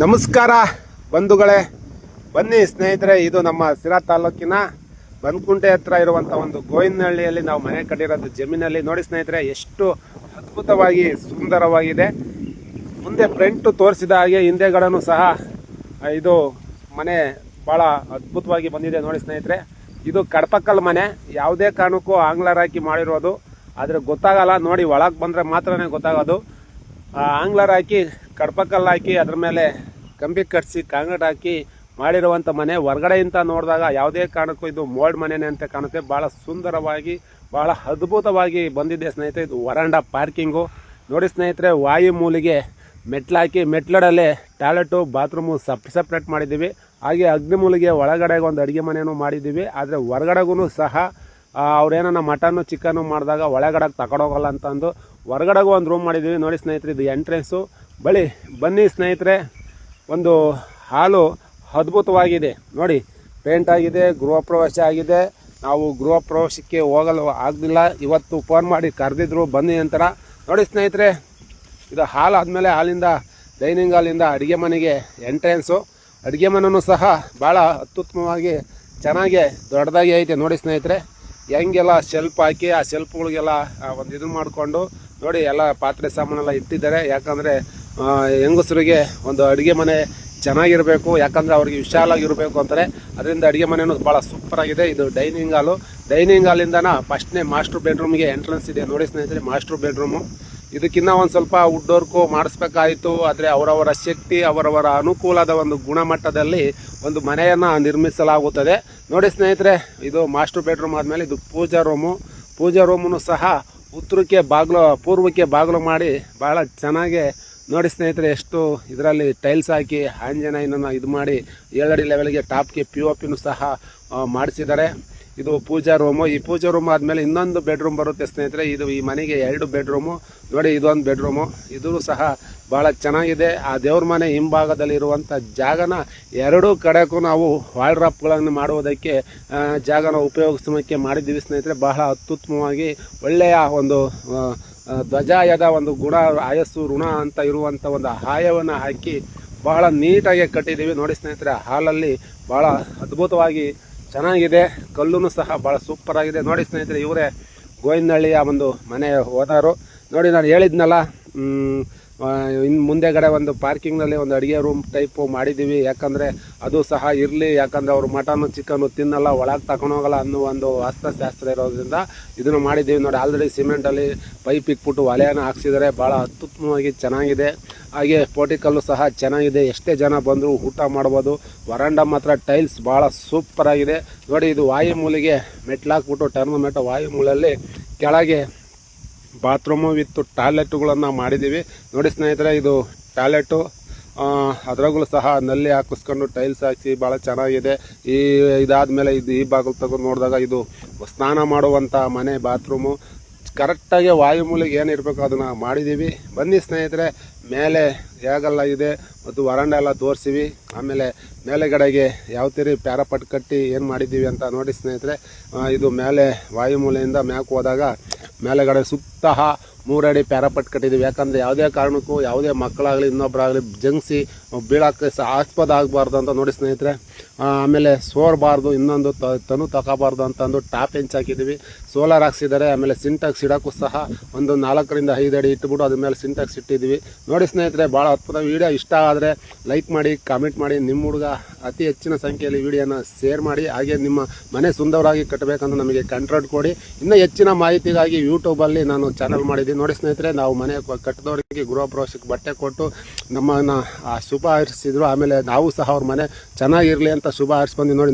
ನಮಸ್ಕಾರ ಬಂಧುಗಳೇ, ಬನ್ನಿ ಸ್ನೇಹಿತರೆ. ಇದು ನಮ್ಮ ಸಿರಾ ತಾಲೂಕಿನ ಬನ್ಕುಂಟೆ ಹತ್ರ ಇರುವಂಥ ಒಂದು ಗೋವಿಂದನಹಳ್ಳಿಯಲ್ಲಿ ನಾವು ಮನೆ ಕಟ್ಟಿರೋದು ಜಮೀನಲ್ಲಿ. ನೋಡಿ ಸ್ನೇಹಿತರೆ, ಎಷ್ಟು ಅದ್ಭುತವಾಗಿ ಸುಂದರವಾಗಿದೆ. ಮುಂದೆ ಫ್ರಂಟ್ ತೋರಿಸಿದ ಹಾಗೆ ಹಿಂದೆಗಡನೂ ಸಹ ಇದು ಮನೆ ಭಾಳ ಅದ್ಭುತವಾಗಿ ಬಂದಿದೆ. ನೋಡಿ ಸ್ನೇಹಿತರೆ, ಇದು ಕಡಪಕಲ್ ಮನೆ. ಯಾವುದೇ ಕಾರಣಕ್ಕೂ ಆಂಗ್ಲರ್ ಹಾಕಿ ಮಾಡಿರೋದು, ಆದರೆ ಗೊತ್ತಾಗಲ್ಲ. ನೋಡಿ, ಒಳಗೆ ಬಂದರೆ ಮಾತ್ರನೇ ಗೊತ್ತಾಗೋದು. ಆಂಗ್ಲರ್ ಹಾಕಿ ಕಡಪಕಲ್ಲು ಹಾಕಿ ಅದ್ರ ಮೇಲೆ ಕಂಬಿ ಕಟ್ಟಿಸಿ ಕಾಂಕ್ರೀಟ್ ಹಾಕಿ ಮಾಡಿರುವಂಥ ಮನೆ. ಹೊರಗಡೆಯಿಂದ ನೋಡಿದಾಗ ಯಾವುದೇ ಕಾರಣಕ್ಕೂ ಇದು ಮೋಲ್ಡ್ ಮನೆನೇ ಅಂತ ಕಾಣುತ್ತೆ. ಭಾಳ ಸುಂದರವಾಗಿ, ಭಾಳ ಅದ್ಭುತವಾಗಿ ಬಂದಿದೆ ಸ್ನೇಹಿತರೆ. ಇದು ವರಾಂಡ ಪಾರ್ಕಿಂಗು. ನೋಡಿ ಸ್ನೇಹಿತರೆ, ವಾಯು ಮೂಲಿಗೆ ಮೆಟ್ಲಾಕಿ, ಮೆಟ್ಲಡಲ್ಲೇ ಟಾಯ್ಲೆಟು ಬಾತ್ರೂಮು ಸಪ್ರೇಟ್ ಮಾಡಿದ್ದೀವಿ. ಹಾಗೆ ಅಗ್ನಿ ಮೂಲಿಗೆ ಒಳಗಡೆ ಒಂದು ಅಡುಗೆ ಮನೆಯೂ ಮಾಡಿದ್ದೀವಿ. ಆದರೆ ಹೊರಗಡೆಗೂ ಸಹ ಅವ್ರೇನ ಮಟನ್ನು ಚಿಕನ್ನು ಮಾಡಿದಾಗ ಒಳಗಡೆಗೆ ತಗೊಂಡೋಗಲ್ಲ ಅಂತಂದು ಹೊರಗಡೆಗೂ ಒಂದು ರೂಮ್ ಮಾಡಿದ್ದೀವಿ. ನೋಡಿ ಸ್ನೇಹಿತರೆ, ಇದು ಎಂಟ್ರೆನ್ಸು. ಬನ್ನಿ ಸ್ನೇಹಿತರೆ, ಒಂದು ಹಾಲು ಅದ್ಭುತವಾಗಿದೆ. ನೋಡಿ, ಪೇಂಟ್ ಆಗಿದೆ, ಗೃಹ ಪ್ರವೇಶ ಆಗಿದೆ. ನಾವು ಗೃಹ ಪ್ರವೇಶಕ್ಕೆ ಹೋಗಲು ಆಗಲಿಲ್ಲ. ಇವತ್ತು ಫೋನ್ ಮಾಡಿ ಕರೆದಿದ್ರು ಬನ್ನಿ ಅಂತಾರೆ. ನೋಡಿ ಸ್ನೇಹಿತರೆ, ಇದು ಹಾಲು ಆದಮೇಲೆ ಹಾಲಿಂದ ಡೈನಿಂಗ್ ಹಾಲಿಂದ ಅಡುಗೆ ಮನೆಗೆ ಎಂಟ್ರೆನ್ಸು. ಅಡುಗೆ ಮನೆಯೂ ಸಹ ಭಾಳ ಅತ್ಯುತ್ತಮವಾಗಿ ಚೆನ್ನಾಗಿ ದೊಡ್ಡದಾಗಿ ಐತೆ. ನೋಡಿ ಸ್ನೇಹಿತರೆ, ಹೆಂಗೆಲ್ಲ ಶೆಲ್ಫ್ ಹಾಕಿ ಆ ಶೆಲ್ಫ್ಗಳಿಗೆಲ್ಲ ಒಂದು ಇದು ಮಾಡಿಕೊಂಡು ನೋಡಿ ಎಲ್ಲ ಪಾತ್ರೆ ಸಾಮಾನೆಲ್ಲ ಇಟ್ಟಿದ್ದಾರೆ. ಯಾಕಂದರೆ ಹೆಂಗಸರಿಗೆ ಒಂದು ಅಡುಗೆ ಮನೆ ಚೆನ್ನಾಗಿರಬೇಕು, ಯಾಕಂದರೆ ಅವ್ರಿಗೆ ವಿಶಾಲಾಗಿರಬೇಕು ಅಂತಾರೆ. ಅದರಿಂದ ಅಡುಗೆ ಮನೆಯೂ ಭಾಳ ಸೂಪರಾಗಿದೆ. ಇದು ಡೈನಿಂಗ್ ಹಾಲು. ಡೈನಿಂಗ್ ಹಾಲಿಂದನ ಫಸ್ಟ್ನೇ ಮಾಸ್ಟರ್ ಬೆಡ್ರೂಮ್ಗೆ ಎಂಟ್ರೆನ್ಸ್ ಇದೆ. ನೋಡಿ ಸ್ನೇಹಿತರೆ, ಮಾಸ್ಟರ್ ಬೆಡ್ರೂಮು. ಇದಕ್ಕಿಂತ ಒಂದು ಸ್ವಲ್ಪ ವುಡ್ ವರ್ಕು ಮಾಡಿಸ್ಬೇಕಾಯಿತು. ಆದರೆ ಅವರವರ ಶಕ್ತಿ, ಅವರವರ ಅನುಕೂಲದ ಒಂದು ಗುಣಮಟ್ಟದಲ್ಲಿ ಒಂದು ಮನೆಯನ್ನು ನಿರ್ಮಿಸಲಾಗುತ್ತದೆ. ನೋಡಿ ಸ್ನೇಹಿತರೆ, ಇದು ಮಾಸ್ಟರ್ ಬೆಡ್ರೂಮ್ ಆದಮೇಲೆ ಇದು ಪೂಜಾ ರೂಮು. ಪೂಜಾ ರೂಮನ್ನು ಸಹ ಉತ್ತರಕ್ಕೆ ಬಾಗಿಲು, ಪೂರ್ವಕ್ಕೆ ಬಾಗಿಲು ಮಾಡಿ ಭಾಳ ಚೆನ್ನಾಗಿ ನೋಡಿ ಸ್ನೇಹಿತರೆ, ಎಷ್ಟು ಇದರಲ್ಲಿ ಟೈಲ್ಸ್ ಹಾಕಿ ಆಂಜನೇಯನನ್ನು ಇದು ಮಾಡಿ 7 ಅಡಿ ಲೆವೆಲ್ಗೆ ಟಾಪ್ಗೆ POPನೂ ಸಹ ಮಾಡಿಸಿದ್ದಾರೆ. ಇದು ಪೂಜಾ ರೂಮು. ಈ ಪೂಜಾ ರೂಮ್ ಆದಮೇಲೆ ಇನ್ನೊಂದು ಬೆಡ್ರೂಮ್ ಬರುತ್ತೆ ಸ್ನೇಹಿತರೆ. ಇದು ಈ ಮನೆಗೆ 2 ಬೆಡ್ರೂಮು. ನೋಡಿ, ಇದೊಂದು ಬೆಡ್ರೂಮು. ಇದು ಸಹ ಭಾಳ ಚೆನ್ನಾಗಿದೆ. ಆ ದೇವ್ರ ಮನೆ ಹಿಂಭಾಗದಲ್ಲಿ ಇರುವಂಥ ಜಾಗನ 2 ಕಡೆಗೂ ನಾವು ವಾಲ್ಡ್ರಾಪ್ಗಳನ್ನು ಮಾಡುವುದಕ್ಕೆ ಜಾಗನ ಉಪಯೋಗಿಸೋಕ್ಕೆ ಮಾಡಿದ್ದೀವಿ ಸ್ನೇಹಿತರೆ. ಬಹಳ ಅತ್ಯುತ್ತಮವಾಗಿ ಒಳ್ಳೆಯ ಒಂದು ಧ್ವಜಾಯದ ಒಂದು ಗುಣ, ಆಯಸ್ಸು ಋಣ ಅಂತ ಇರುವಂಥ ಒಂದು ಆಯವನ್ನು ಹಾಕಿ ಬಹಳ ನೀಟಾಗಿ ಕಟ್ಟಿದ್ದೀವಿ. ನೋಡಿ ಸ್ನೇಹಿತರೆ, ಹಾಲಲ್ಲಿ ಭಾಳ ಅದ್ಭುತವಾಗಿ ಚೆನ್ನಾಗಿದೆ. ಕಲ್ಲೂ ಸಹ ಭಾಳ ಸೂಪರಾಗಿದೆ. ನೋಡಿ ಸ್ನೇಹಿತರೆ, ಇವರೇ ಗೋವಿಂದನಹಳ್ಳಿಯ ಒಂದು ಮನೆ ಓನರು. ನೋಡಿ, ನಾನು ಹೇಳಿದ್ನಲ್ಲ, ಇನ್ನು ಮುಂದೆಗಡೆ ಒಂದು ಪಾರ್ಕಿಂಗ್ನಲ್ಲಿ ಒಂದು ಅಡುಗೆ ರೂಮ್ ಟೈಪು ಮಾಡಿದ್ದೀವಿ. ಯಾಕಂದರೆ ಅದು ಸಹ ಇರಲಿ, ಯಾಕಂದರೆ ಅವರು ಮಟನ್ನು ಚಿಕನ್ನು ತಿನ್ನಲ್ಲ, ಒಳಗೆ ತಗೊಂಡೋಗಲ್ಲ ಅನ್ನೋ ಒಂದು ವಾಸ್ತುಶಾಸ್ತ್ರ ಇರೋದ್ರಿಂದ ಇದನ್ನು ಮಾಡಿದ್ದೀವಿ. ನೋಡಿ, ಆಲ್ರೆಡಿ ಸಿಮೆಂಟಲ್ಲಿ ಪೈಪ್ ಇಟ್ಬಿಟ್ಟು ಒಲೆಯನ್ನು ಹಾಕ್ಸಿದ್ದಾರೆ. ಭಾಳ ಅತ್ಯುತ್ತಮವಾಗಿ ಚೆನ್ನಾಗಿದೆ. ಹಾಗೆ ಪೋರ್ಟಿಕಲ್ಲು ಸಹ ಚೆನ್ನಾಗಿದೆ. ಎಷ್ಟೇ ಜನ ಬಂದರೂ ಊಟ ಮಾಡ್ಬೋದು. ವರಾಂಡ ಮಾತ್ರ ಟೈಲ್ಸ್ ಭಾಳ ಸೂಪರಾಗಿದೆ. ನೋಡಿ, ಇದು ವಾಯು ಮೂಲಿಗೆ ಮೆಟ್ಲಾಕ್ಬಿಟ್ಟು ಟರ್ಮೋಮೆಟ್ ವಾಯು ಮೂಲೆಯಲ್ಲಿ ಕೆಳಗೆ ಬಾತ್ರೂಮು ವಿತ್ ಟಾಯ್ಲೆಟುಗಳನ್ನು ಮಾಡಿದ್ದೀವಿ. ನೋಡಿ ಸ್ನೇಹಿತರೆ, ಇದು ಟಾಯ್ಲೆಟು. ಅದರಾಗೂ ಸಹ ನಲ್ಲಿ ಹಾಕಿಸ್ಕೊಂಡು ಟೈಲ್ಸ್ ಹಾಕಿಸಿ ಭಾಳ ಚೆನ್ನಾಗಿದೆ. ಇದಾದಮೇಲೆ ಇದು ಈ ಬಾಗಿಲು ತಗೊಂಡು ನೋಡಿದಾಗ ಇದು ಸ್ನಾನ ಮಾಡುವಂಥ ಮನೆ ಬಾತ್ರೂಮು. ಕರೆಕ್ಟಾಗಿ ವಾಯು ಮೂಲೆಗೆ ಏನಿರಬೇಕು ಅದನ್ನು ಮಾಡಿದ್ದೀವಿ. ಬನ್ನಿ ಸ್ನೇಹಿತರೆ, ಮೇಲೆ ಹೇಗೆಲ್ಲ ಇದೆ ಮತ್ತು ವರಾಂಡ ಎಲ್ಲ ತೋರಿಸಿವಿ. ಆಮೇಲೆ ಮೇಲೆಗಡೆಗೆ ಯಾವ ತೀರಿ ಪ್ಯಾರಾಪಟ್ ಕಟ್ಟಿ ಏನು ಮಾಡಿದ್ದೀವಿ ಅಂತ ನೋಡಿ ಸ್ನೇಹಿತರೆ. ಇದು ಮೇಲೆ ವಾಯು ಮೂಲೆಯಿಂದ ಮ್ಯಾಕ್ ಹೋದಾಗ ಮೇಲೆಗಡೆ ಸುತ್ತ 3 ಅಡಿ ಪ್ಯಾರಾಪಟ್ ಕಟ್ಟಿದ್ದೀವಿ. ಯಾಕಂದರೆ ಯಾವುದೇ ಕಾರಣಕ್ಕೂ ಯಾವುದೇ ಮಕ್ಕಳಾಗಲಿ ಇನ್ನೊಬ್ಬರಾಗಲಿ ಜಂಗಿಸಿ ಬೀಳೋಕ್ಕೆ ಆಸ್ಪದ ಆಗಬಾರ್ದು ಅಂತ ನೋಡಿ ಸ್ನೇಹಿತರೆ. ಆಮೇಲೆ ಸೋರಬಾರ್ದು, ಇನ್ನೊಂದು ತನು ತಗೋಬಾರ್ದು ಅಂತಂದು ಟಾಪ್ ಹೆಂಚ್ ಹಾಕಿದ್ದೀವಿ. ಸೋಲಾರ್ ಹಾಕ್ಸಿದ್ದಾರೆ. ಆಮೇಲೆ ಸಿಂಟೆಕ್ಸ್ ಇಡೋಕ್ಕೂ ಸಹ ಒಂದು 4 ರಿಂದ 5 ಅಡಿ ಇಟ್ಬಿಟ್ಟು ಅದ್ರ ಮೇಲೆ ಸಿಂಟೆಕ್ಸ್ ಇಟ್ಟಿದ್ದೀವಿ. ನೋಡಿ ಸ್ನೇಹಿತರೆ, ಭಾಳ ಅದ್ಭುತ. ವಿಡಿಯೋ ಇಷ್ಟ ಆದರೆ ಲೈಕ್ ಮಾಡಿ, ಕಾಮೆಂಟ್ ಮಾಡಿ. ನಿಮ್ಮ ಹುಡುಗ ಅತಿ ಹೆಚ್ಚಿನ ಸಂಖ್ಯೆಯಲ್ಲಿ ವಿಡಿಯೋನ ಶೇರ್ ಮಾಡಿ. ಹಾಗೆ ನಿಮ್ಮ ಮನೆ ಸುಂದರವಾಗಿ ಕಟ್ಟಬೇಕಂತ ನಮಗೆ ಕಂಟ್ರೋಲ್ ಕೊಡಿ. ಇನ್ನೂ ಹೆಚ್ಚಿನ ಮಾಹಿತಿಗಾಗಿ ಯೂಟ್ಯೂಬಲ್ಲಿ ನಾನು ಚಾನಲ್ ಮಾಡಿದ್ದೀನಿ. ನೋಡಿ ಸ್ನೇಹಿತರೆ, ನಾವು ಮನೆ ಕಟ್ಟಿದವರಿಗೆ ಗೃಹ ಪ್ರವೇಶಕ್ಕೆ ಬಟ್ಟೆ ಕೊಟ್ಟು ನಮ್ಮನ್ನು ಶುಭ ಹಾರೈಸಿದ್ರು. ಆಮೇಲೆ ನಾವು ಸಹ ಅವ್ರ ಮನೆ ಚೆನ್ನಾಗಿರಲಿ ಅಂತ ಶುಭ ಹಾರೈಸಿ ಬಂದು ನೋಡಿ.